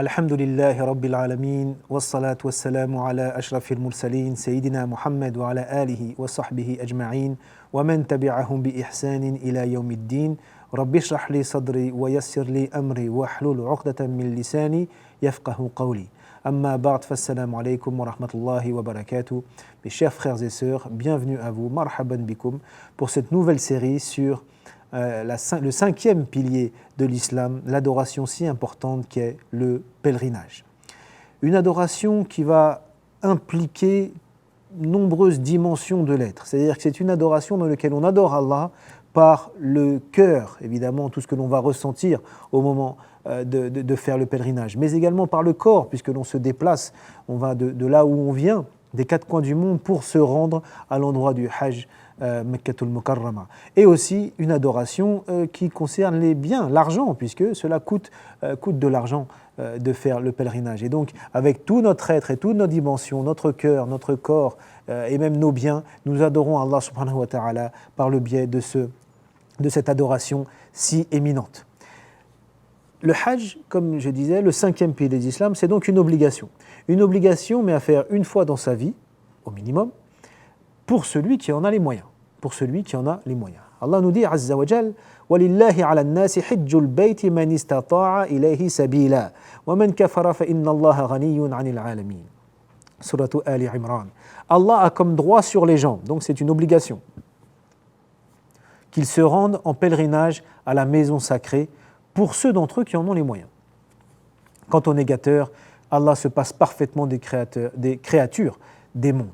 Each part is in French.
الحمد لله رب العالمين والصلاة والسلام على أشرف المرسلين سيدنا محمد وعلى آله وصحبه أجمعين ومن تبعهم بإحسان إلى يوم الدين رب اشرح لي صدري ويسر لي أمري واحلل عقدة من لساني يفقه قولي أما بعد فالسلام عليكم ورحمة الله وبركاته. Mes chers frères et sœurs, bienvenue à vous, marhaban bikoum, pour cette nouvelle série sur le cinquième pilier de l'islam, l'adoration si importante qu'est le pèlerinage. Une adoration qui va impliquer nombreuses dimensions de l'être, c'est-à-dire que c'est une adoration dans laquelle on adore Allah par le cœur, évidemment, tout ce que l'on va ressentir au moment de faire le pèlerinage, mais également par le corps, puisque l'on se déplace, on va de là où on vient, des quatre coins du monde, pour se rendre à l'endroit du Hajj, Mekkatul Mukarrama. Et aussi une adoration qui concerne les biens, l'argent, puisque cela coûte de l'argent de faire le pèlerinage. Et donc, avec tout notre être et toutes nos dimensions, notre cœur, notre corps et même nos biens, nous adorons Allah subhanahu wa ta'ala par le biais de cette adoration si éminente. Le Hajj, comme je disais, le cinquième pilier de l'islam, c'est donc une obligation. Une obligation, mais à faire une fois dans sa vie, au minimum, pour celui qui en a les moyens. Pour celui qui en a les moyens. Allah nous dit, Azza wa Jal, وَلِلَّهِ عَلَى النَّاسِ حِجُّ الْبَيْتِ مَنِ اسْتَطَاعَ إِلَيْهِ سَبِيلًا وَمَنْ كَفَرَ فَإِنَّ اللَّهَ غَنِيٌّ عَنِ الْعَالَمِينَ. Suratu Ali Imran. Allah a comme droit sur les gens, donc c'est une obligation, qu'ils se rendent en pèlerinage à la maison sacrée pour ceux d'entre eux qui en ont les moyens. Quant aux négateurs, Allah se passe parfaitement des créatures, des mondes.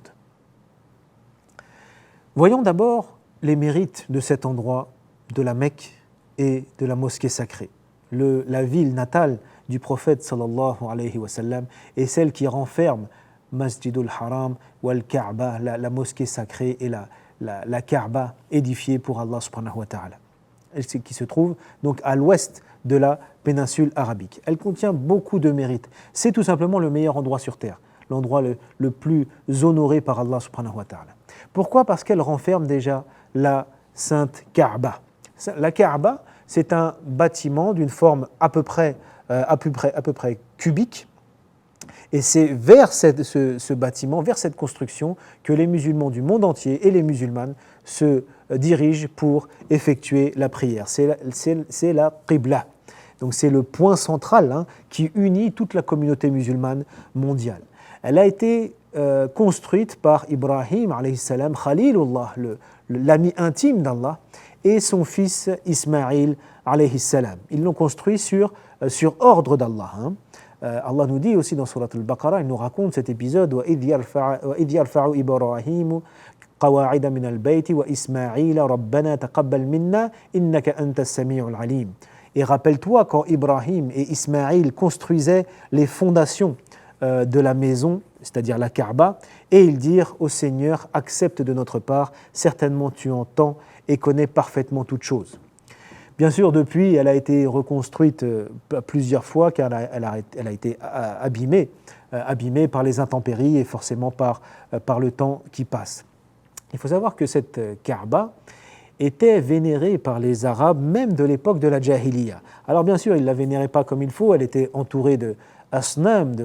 Voyons d'abord les mérites de cet endroit, de la Mecque et de la mosquée sacrée. La ville natale du prophète sallallahu alayhi wa sallam est celle qui renferme Masjidul Haram wal Kaaba, la mosquée sacrée et la Kaaba édifiée pour Allah subhanahu wa ta'ala, qui se trouve donc à l'ouest de la péninsule arabique. Elle contient beaucoup de mérites. C'est tout simplement le meilleur endroit sur terre, l'endroit le plus honoré par Allah subhanahu wa ta'ala. Pourquoi ? Parce qu'elle renferme déjà la sainte Kaaba. La Kaaba, c'est un bâtiment d'une forme à peu près cubique, et c'est vers ce bâtiment, vers cette construction, que les musulmans du monde entier et les musulmanes se dirigent pour effectuer la prière. C'est la Qibla. Donc c'est le point central qui unit toute la communauté musulmane mondiale. Elle a été construite par Ibrahim alayhi salam, Khalilullah, l'ami intime d'Allah, et son fils Ismaïl alayhi salam. Ils l'ont construit sur ordre d'Allah. Allah nous dit aussi dans Surat al-Baqarah, il nous raconte cet épisode وَإِذْ يَرْفَعُ إِبْرَاهِيمُ قَوَاعِدَ مِنَ الْبَيْتِ وَإِسْمَاعِيلَ رَبَّنَا تَقَبَّلْ مِنَّا إِنَّكَ أَنْتَ السَّمِيعُ الْعَلِيمُ. Et rappelle-toi quand Ibrahim et Ismaïl construisaient les fondations de la maison, c'est-à-dire la Kaaba, et ils dirent au Seigneur, accepte de notre part, certainement tu entends et connais parfaitement toutes choses. Bien sûr, depuis, elle a été reconstruite plusieurs fois car elle a été abîmée par les intempéries et forcément par le temps qui passe. Il faut savoir que cette Kaaba était vénérée par les Arabes même de l'époque de la Jahiliya. Alors bien sûr, ils ne la vénéraient pas comme il faut, elle était entourée de asnam,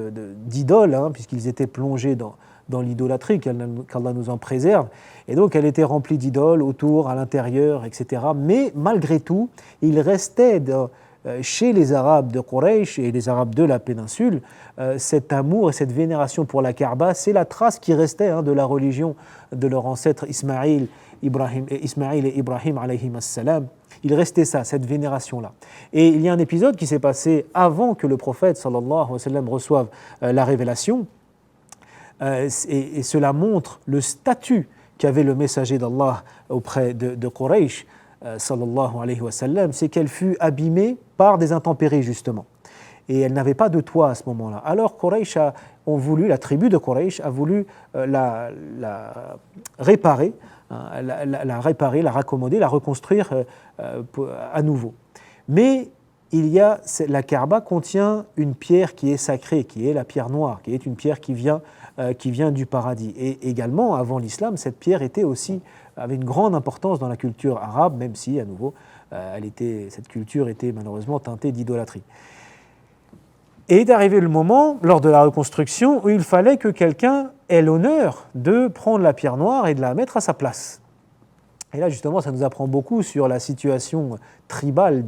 d'idoles, puisqu'ils étaient plongés dans l'idolâtrie, qu'Allah nous en préserve. Et donc elle était remplie d'idoles autour, à l'intérieur, etc. Mais malgré tout, il restait chez les Arabes de Quraysh et les Arabes de la péninsule cet amour et cette vénération pour la Kaaba. C'est la trace qui restait de la religion de leur ancêtre Ismaïl et Ibrahim alayhim as-salam. Il restait ça, cette vénération-là. Et il y a un épisode qui s'est passé avant que le prophète sallallahu alayhi wa sallam reçoive la révélation, et cela montre le statut qu'avait le messager d'Allah auprès de Quraysh sallallahu alayhi wa sallam, c'est qu'elle fut abîmée par des intempéries justement. Et elle n'avait pas de toit à ce moment-là. Alors la tribu de Quraysh a voulu la réparer, la raccommoder, la reconstruire à nouveau. Mais la Kaaba contient une pierre qui est sacrée, qui est la pierre noire, qui est une pierre qui vient du paradis. Et également, avant l'islam, cette pierre avait une grande importance dans la culture arabe, même si, à nouveau, cette culture était malheureusement teintée d'idolâtrie. Et est arrivé le moment, lors de la reconstruction, où il fallait que quelqu'un ait l'honneur de prendre la pierre noire et de la mettre à sa place. Et là, justement, ça nous apprend beaucoup sur la situation tribale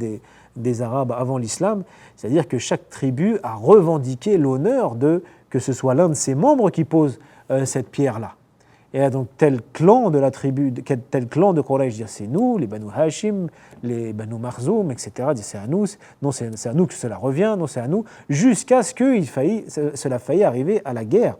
des Arabes avant l'islam, c'est-à-dire que chaque tribu a revendiqué l'honneur de que ce soit l'un de ses membres qui pose cette pierre-là. Et là, donc, tel clan de la tribu, tel clan de Quraysh dit c'est nous, les Banu Hashim, les Banu Makhzoum, etc. dit c'est à nous, non, c'est à nous que cela revient, non, c'est à nous, jusqu'à ce que cela faillit arriver à la guerre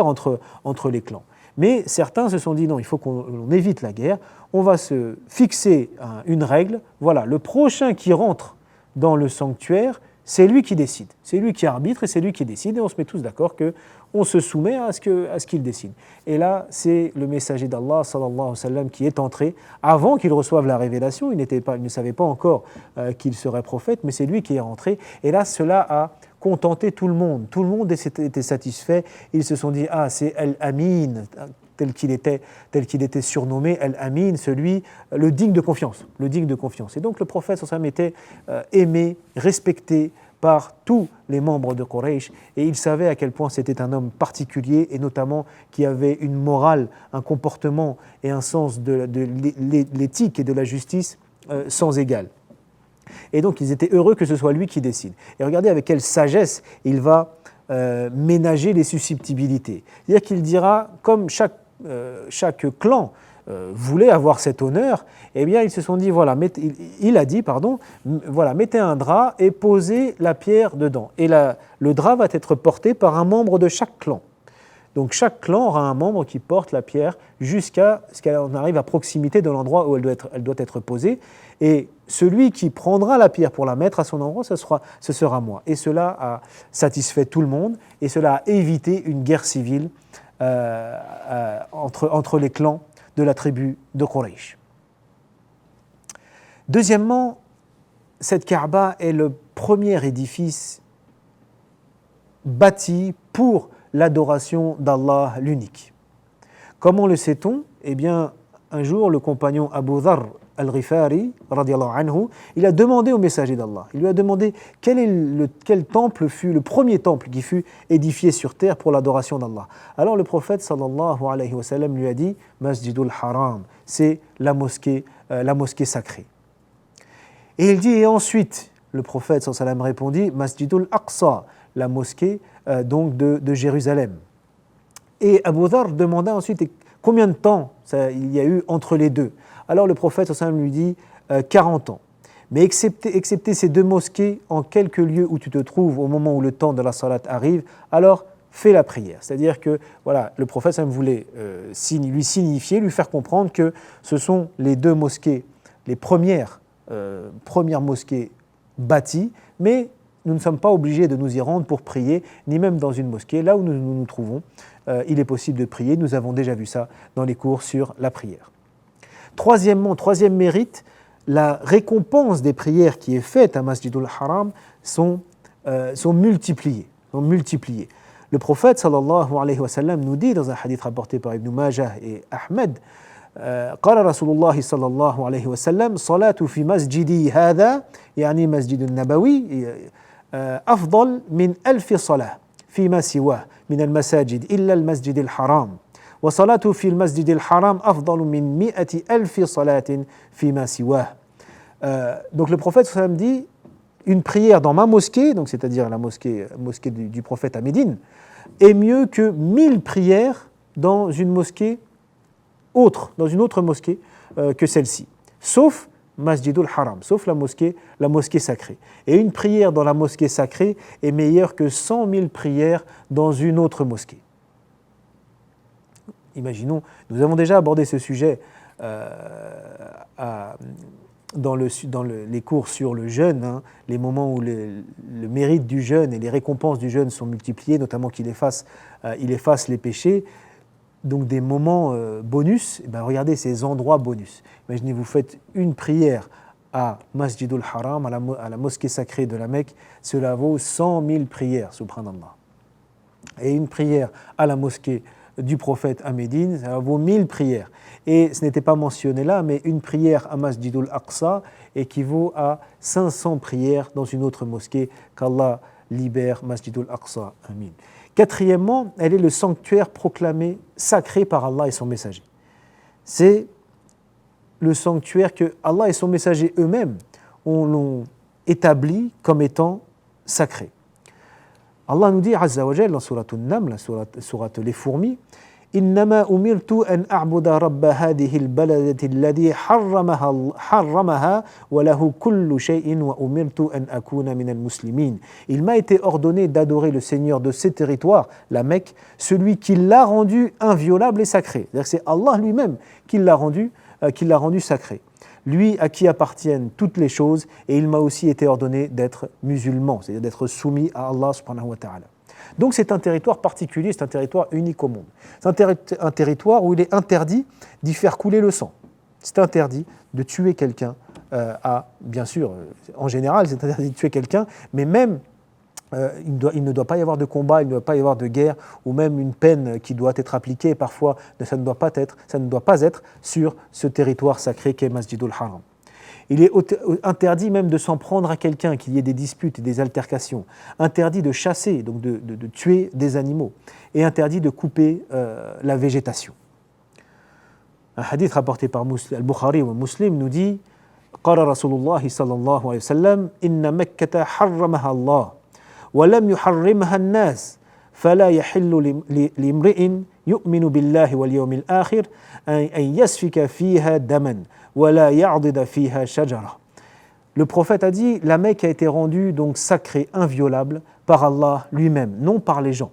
entre les clans. Mais certains se sont dit non, il faut qu'on évite la guerre, on va se fixer une règle, voilà, le prochain qui rentre dans le sanctuaire, c'est lui qui décide, c'est lui qui arbitre et c'est lui qui décide, et on se met tous d'accord qu'on se soumet à ce qu'il décide. Et là, c'est le messager d'Allah, sallallahu alayhi wa sallam, qui est entré avant qu'il reçoive la révélation, il ne savait pas encore qu'il serait prophète, mais c'est lui qui est rentré, et là, cela a contenté tout le monde était satisfait, ils se sont dit, ah, c'est Al-Amin, tel qu'il était surnommé, Al-Amin, le digne de confiance, Et donc le prophète sallallahu alayhi wa sallam était aimé, respecté par tous les membres de Quraysh, et il savait à quel point c'était un homme particulier, et notamment qui avait une morale, un comportement et un sens de l'éthique et de la justice sans égal. Et donc ils étaient heureux que ce soit lui qui décide. Et regardez avec quelle sagesse il va ménager les susceptibilité. C'est-à-dire qu'il dira, comme chaque clan voulait avoir cet honneur, eh bien ils se sont dit, voilà, il a dit, voilà, mettez un drap et posez la pierre dedans. Et le drap va être porté par un membre de chaque clan. Donc chaque clan aura un membre qui porte la pierre jusqu'à ce qu'elle en arrive à proximité de l'endroit où elle doit être posée. Et celui qui prendra la pierre pour la mettre à son endroit, ce sera moi. Et cela a satisfait tout le monde et cela a évité une guerre civile entre les clans de la tribu de Quraysh. Deuxièmement, cette Kaaba est le premier édifice bâti pour l'adoration d'Allah l'unique. Comment le sait-on ? Eh bien, un jour, le compagnon Abu Dharr al-Ghifari, radiyallahu anhu, il a demandé au messager d'Allah, il lui a demandé quel temple fut le premier temple qui fut édifié sur terre pour l'adoration d'Allah. Alors le prophète sallallahu alayhi wa sallam lui a dit Masjidul Haram, c'est la mosquée sacrée. Et il dit, et ensuite, le prophète sallallahu alayhi wa sallam répondit Masjidul Aqsa, la mosquée donc de Jérusalem. Et Abu Dharr demanda ensuite combien de temps il y a eu entre les deux. Alors le prophète sallallahu alayhi wa sallam lui dit 40 ans. Mais excepté ces deux mosquées, en quelques lieux où tu te trouves au moment où le temps de la salat arrive, alors fais la prière. C'est-à-dire que voilà, le prophète sallallahu alayhi wa sallam voulait lui signifier, lui faire comprendre que ce sont les deux mosquées, les premières mosquées bâties, mais nous ne sommes pas obligés de nous y rendre pour prier, ni même dans une mosquée. Là où nous nous trouvons, il est possible de prier. Nous avons déjà vu ça dans les cours sur la prière. Troisième mérite, la récompense des prières qui est faite à Masjidul Haram sont multipliées. Le prophète sallallahu alayhi wa sallam nous dit dans un hadith rapporté par Ibn Majah et Ahmed, قال رسول الله صلى الله عليه وسلم صلاة في مسجدي هذا يعني مسجد النبوي أفضل من 1000 صلاة فيما سواه من المساجد إلا المسجد الحرام وصلاة في المسجد الحرام أفضل من 100,000 صلاة فيما سواه. Donc le prophète sallam dit une prière dans ma mosquée, donc c'est-à-dire la mosquée du prophète à Médine, est mieux que 1000 prières dans une autre mosquée que celle-ci, sauf Masjidul Haram, sauf la mosquée sacrée. Et une prière dans la mosquée sacrée est meilleure que 100 000 prières dans une autre mosquée. Imaginons, nous avons déjà abordé ce sujet dans les cours sur le jeûne, les moments où le mérite du jeûne et les récompenses du jeûne sont multipliées, notamment qu'il efface les péchés. Donc des moments bonus, regardez ces endroits bonus. Imaginez, vous faites une prière à Masjidul Haram, à la mosquée sacrée de la Mecque, cela vaut 100 000 prières, subhanallah. Et une prière à la mosquée du prophète à Médine, ça vaut 1000 prières. Et ce n'était pas mentionné là, mais une prière à Masjidul Aqsa équivaut à 500 prières dans une autre mosquée qu'Allah libère Masjid al-Aqsa. Amin. Quatrièmement, elle est le sanctuaire proclamé sacré par Allah et son messager. C'est le sanctuaire que Allah et son messager eux-mêmes l'ont établi comme étant sacré. Allah nous dit, Azza wa Jal, dans Surat An-Naml, la sourate Les Fourmis, إنما أمرت أن أعبد رب هذه البلدة الذي حرمها وله كل شيء وأمرت أن أكون من المسلمين. Il m'a été ordonné d'adorer le Seigneur de ces territoires, la Mecque, celui qui l'a rendu inviolable et sacré. C'est-à-dire que c'est Allah lui-même qui l'a rendu sacré. Lui à qui appartiennent toutes les choses, et il m'a aussi été ordonné d'être musulman, c'est-à-dire d'être soumis à Allah subhanahu wa ta'ala. Donc c'est un territoire particulier, c'est un territoire unique au monde. C'est un territoire où il est interdit d'y faire couler le sang. C'est interdit de tuer quelqu'un bien sûr, en général c'est interdit de tuer quelqu'un, mais même il ne doit pas y avoir de combat, il ne doit pas y avoir de guerre, ou même une peine qui doit être appliquée, parfois ça ne doit pas être sur ce territoire sacré qu'est Masjidul Haram. Il est interdit même de s'en prendre à quelqu'un, qu'il y ait des disputes et des altercations. Interdit de chasser, donc de tuer des animaux. Et interdit de couper la végétation. Un hadith rapporté par Al-Bukhari ou Muslim nous dit قال رسول الله صلى الله عليه وسلم إن مكة حرمها الله ولم يحرمها الناس فلا يحل لامرئ يؤمن بالله واليوم الآخر أن يسفك فيها دما ولا يعضد فيها شجرة. Le prophète a dit, la Mecque a été rendue donc sacrée, inviolable par Allah lui-même, non par les gens.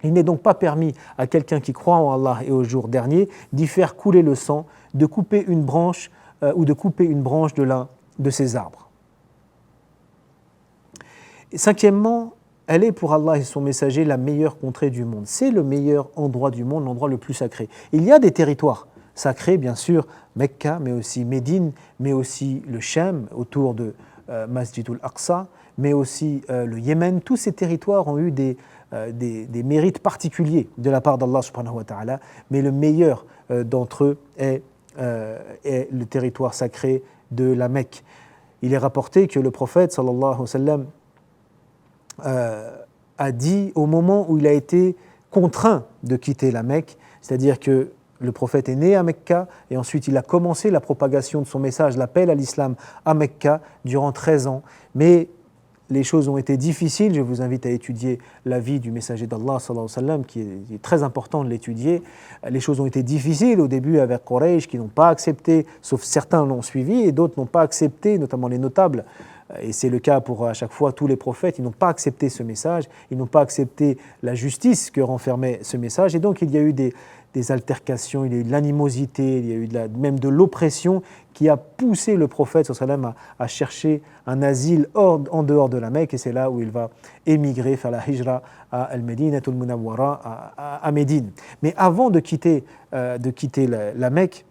Il n'est donc pas permis à quelqu'un qui croit en Allah et au jour dernier d'y faire couler le sang, de couper une branche ou de couper une branche de l'un de ces arbres. Et cinquièmement, elle est pour Allah et son messager la meilleure contrée du monde. C'est le meilleur endroit du monde, l'endroit le plus sacré. Il y a des territoires sacrés, bien sûr, Mecca, mais aussi Médine, mais aussi le Sham, autour de Masjid al-Aqsa, mais aussi le Yémen. Tous ces territoires ont eu des mérites particuliers de la part d'Allah subhanahu wa ta'ala, mais le meilleur d'entre eux est le territoire sacré de la Mecque. Il est rapporté que le prophète sallallahu alayhi wa sallam a dit au moment où il a été contraint de quitter la Mecque, c'est-à-dire que le prophète est né à Mecca et ensuite il a commencé la propagation de son message, l'appel à l'islam à Mecca durant 13 ans, mais les choses ont été difficiles. Je vous invite à étudier la vie du messager d'Allah sallallahu alayhi wa sallam, qui est très important de l'étudier. Les choses ont été difficiles au début avec Quraysh qui n'ont pas accepté, sauf certains l'ont suivi et d'autres n'ont pas accepté, notamment les notables. Et c'est le cas pour à chaque fois tous les prophètes, ils n'ont pas accepté ce message, ils n'ont pas accepté la justice que renfermait ce message, et donc il y a eu des altercations, il y a eu de l'animosité, il y a eu même de l'oppression qui a poussé le prophète sallallahu alayhi wa sallam à chercher un asile en dehors de la Mecque, et c'est là où il va émigrer, faire la hijra à Al-Medinatul Munawwara, à Médine. Mais avant de quitter la Mecque,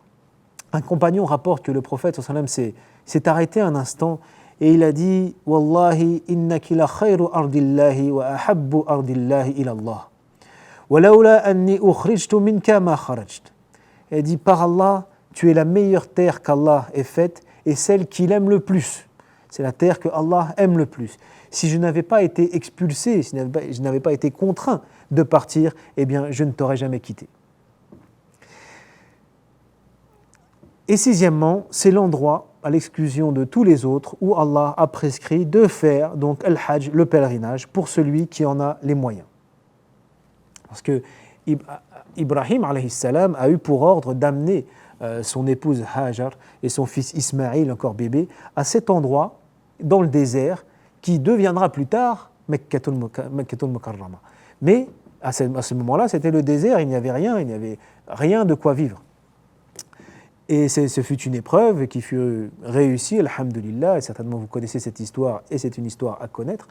un compagnon rapporte que le prophète sallallahu alayhi wa sallam s'est arrêté un instant et il a dit « Wallahi innaki la khayru ardillahi wa ahabbu ardillahi ila Allah. Walaula anni ukhrijtu minka ma kharajt. » Il a dit « Par Allah, tu es la meilleure terre qu'Allah ait faite et celle qu'il aime le plus. C'est la terre que Allah aime le plus. Si je n'avais pas été expulsé, si je n'avais pas été contraint de partir, eh bien je ne t'aurais jamais quitté. » Et sixièmement, c'est l'endroit, à l'exclusion de tous les autres, où Allah a prescrit de faire donc al-Hajj, le pèlerinage, pour celui qui en a les moyens. Parce que Ibrahim alayhi salam a eu pour ordre d'amener son épouse Hajar et son fils Ismaïl, encore bébé, à cet endroit, dans le désert, qui deviendra plus tard Mekkatul Mukarrama. Mais à ce moment-là, c'était le désert, il n'y avait rien de quoi vivre. Et ce fut une épreuve qui fut réussie, alhamdulillah, et certainement vous connaissez cette histoire, et c'est une histoire à connaître.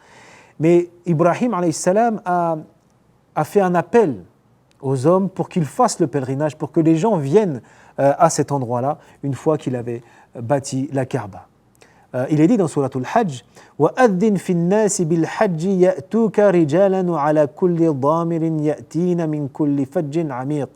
Mais Ibrahim alayhi salam a fait un appel aux hommes pour qu'ils fassent le pèlerinage, pour que les gens viennent à cet endroit-là, une fois qu'il avait bâti la Kaaba. Il est dit dans Surat al-Hajj وَأَذِّنْ فِي النَّاسِ بِالْحَجِّ يَأْتُوكَ رِجَالًا وَعَلَى كُلِّ ضَامِرٍ يَأْتِينَ مِنْ كُلِّ فَجٍّ عَمِيقٍ.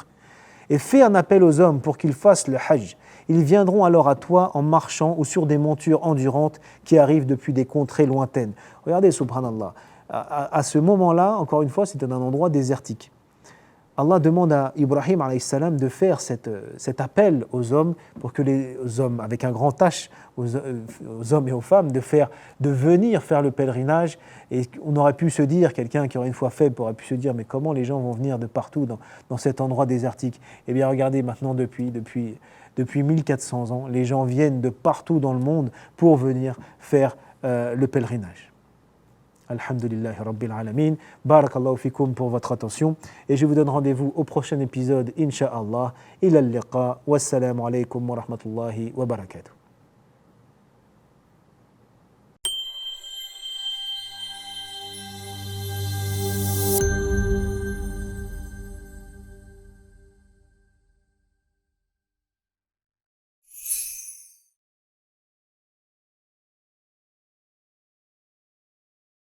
Et fais un appel aux hommes pour qu'ils fassent le Hajj. Ils viendront alors à toi en marchant ou sur des montures endurantes qui arrivent depuis des contrées lointaines. Regardez, subhanallah, à ce moment-là, encore une fois, c'était un endroit désertique. Allah demande à Ibrahim alayhi salam de faire cet appel aux hommes, pour que les hommes, avec un grand H, aux hommes et aux femmes, de venir faire le pèlerinage. Et on aurait pu se dire, quelqu'un qui aurait une foi faible aurait pu se dire, mais comment les gens vont venir de partout dans cet endroit désertique? Eh bien regardez maintenant, depuis 1400 ans, les gens viennent de partout dans le monde pour venir faire le pèlerinage. Alhamdulillahi Rabbil Alamin. Barakallahu fikum pour votre attention. Et je vous donne rendez-vous au prochain épisode, Inch'Allah. Ila al-liqa. Wassalamu alaikum wa rahmatullahi wa barakatuh.